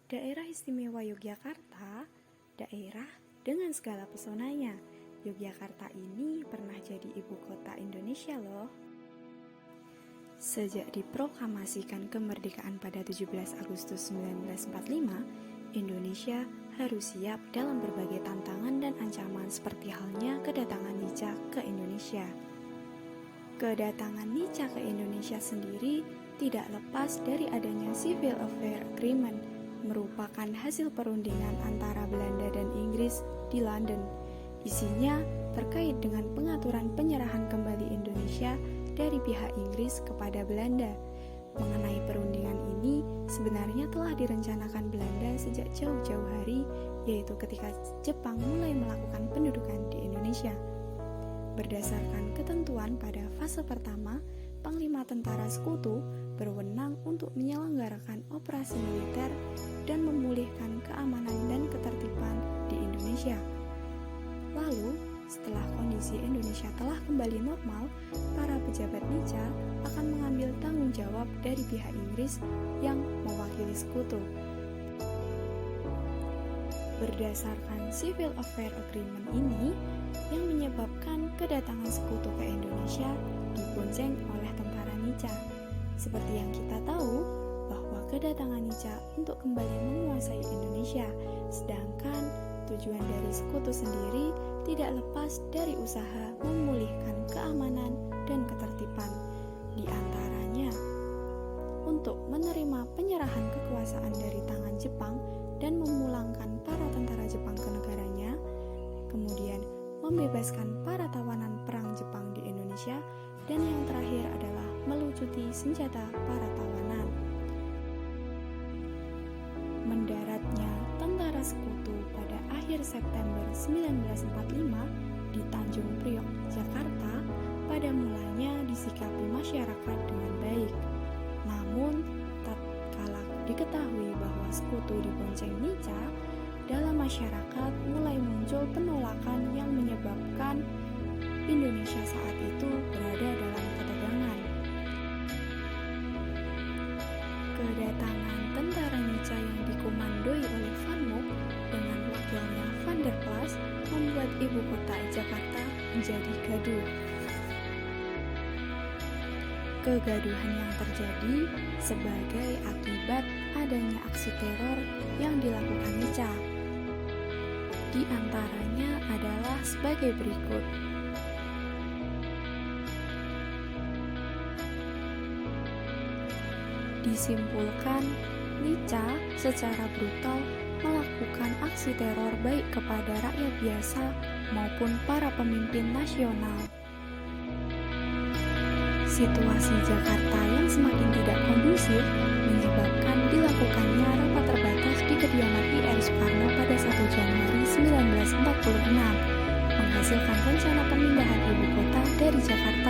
Daerah Istimewa Yogyakarta, daerah dengan segala pesonanya. Yogyakarta ini pernah jadi ibu kota Indonesia loh. Sejak diproklamasikan kemerdekaan pada 17 Agustus 1945, Indonesia harus siap dalam berbagai tantangan dan ancaman seperti halnya kedatangan Nica ke Indonesia. Kedatangan Nica ke Indonesia sendiri tidak lepas dari adanya Civil Affair Agreement, merupakan hasil perundingan antara Belanda dan Inggris di London. Isinya terkait dengan pengaturan penyerahan kembali Indonesia dari pihak Inggris kepada Belanda. Mengenai perundingan ini sebenarnya telah direncanakan Belanda sejak jauh-jauh hari, yaitu ketika Jepang mulai melakukan pendudukan di Indonesia. Berdasarkan ketentuan pada fase pertama, Panglima Tentara Sekutu berwenang untuk menyelenggarakan operasi militer dan memulihkan keamanan dan ketertiban di Indonesia. Lalu, setelah kondisi Indonesia telah kembali normal, para pejabat Nica akan mengambil tanggung jawab dari pihak Inggris yang mewakili Sekutu. Berdasarkan Civil Affair Agreement ini, yang menyebabkan kedatangan Sekutu ke Indonesia dibonceng oleh tentara Nica. Seperti yang kita tahu, bahwa kedatangan Nica untuk kembali menguasai Indonesia, sedangkan tujuan dari Sekutu sendiri tidak lepas dari usaha memulihkan keamanan dan ketertiban, di antaranya untuk menerima penyerahan kekuasaan dari tangan Jepang dan memulangkan para tentara Jepang ke negaranya, kemudian membebaskan para tawanan perang Jepang di Indonesia, dan yang terakhir adalah melucuti senjata para tawanan. Mendaratnya tentara Sekutu pada akhir September 1945 di Tanjung Priok, Jakarta, pada mulanya disikapi masyarakat dengan baik. Namun, tatkala diketahui bahwa Sekutu dibonceng Nica, dalam masyarakat mulai muncul penolakan yang menyebabkan Indonesia saat itu berada dalam ketegangan. Kedatangan tentara Nica yang dikomandoi oleh Van Mook dengan wakilnya Van der Plas membuat ibu kota Jakarta menjadi gaduh. Kegaduhan yang terjadi sebagai akibat adanya aksi teror yang dilakukan Nica. Di antaranya adalah sebagai berikut. Disimpulkan, Nica secara brutal melakukan aksi teror baik kepada rakyat biasa maupun para pemimpin nasional. Situasi Jakarta yang semakin tidak kondusif menyebabkan dilakukannya rapat terbatas di kediaman IR Soekarno pada 1 Januari 1946, menghasilkan rencana pemindahan ibu kota dari Jakarta